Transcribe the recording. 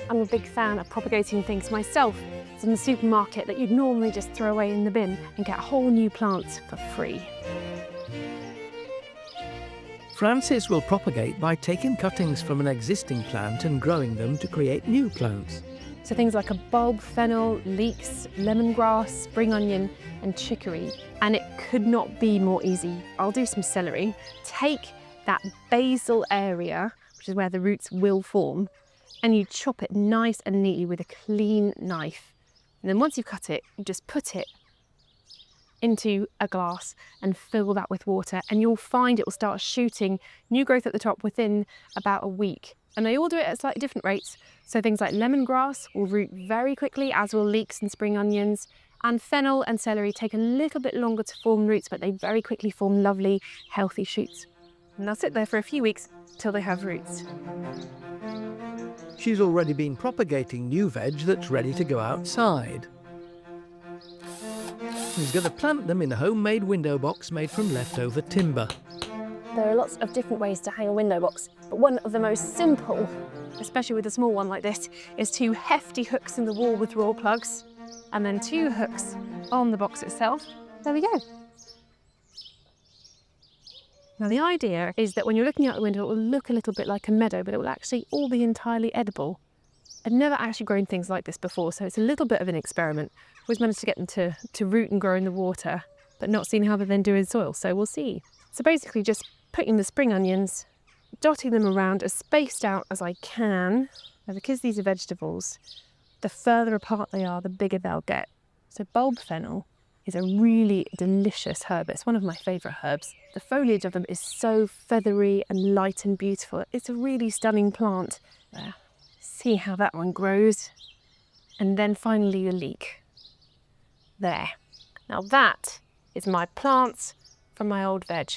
I'm a big fan of propagating things myself. It's in the supermarket that you'd normally just throw away in the bin and get a whole new plant for free. Francis will propagate by taking cuttings from an existing plant and growing them to create new plants. So things like a bulb fennel, leeks, lemongrass, spring onion and chicory. And it could not be more easy. I'll do some celery. Take that basal area, which is where the roots will form, and you chop it nice and neatly with a clean knife. And then once you've cut it, you just put it into a glass and fill that with water, and you'll find it will start shooting new growth at the top within about a week. And they all do it at slightly different rates. So things like lemongrass will root very quickly, as will leeks and spring onions. And fennel and celery take a little bit longer to form roots, but they very quickly form lovely, healthy shoots. And they'll sit there for a few weeks till they have roots. She's already been propagating new veg that's ready to go outside. She's going to plant them in a homemade window box made from leftover timber. There are lots of different ways to hang a window box, but one of the most simple, especially with a small one like this, is 2 hefty hooks in the wall with raw plugs, and then 2 hooks on the box itself. There we go. Now the idea is that when you're looking out the window, it will look a little bit like a meadow, but it will actually all be entirely edible. I've never actually grown things like this before, so it's a little bit of an experiment. Always managed to get them to root and grow in the water, but not seen how they then do in soil, so we'll see. So basically just putting the spring onions, dotting them around as spaced out as I can. Now because these are vegetables, the further apart they are, the bigger they'll get. So bulb fennel is a really delicious herb. It's one of my favourite herbs. The foliage of them is so feathery and light and beautiful. It's a really stunning plant. There. See how that one grows. And then finally your leek. There. Now that is my plants from my old veg.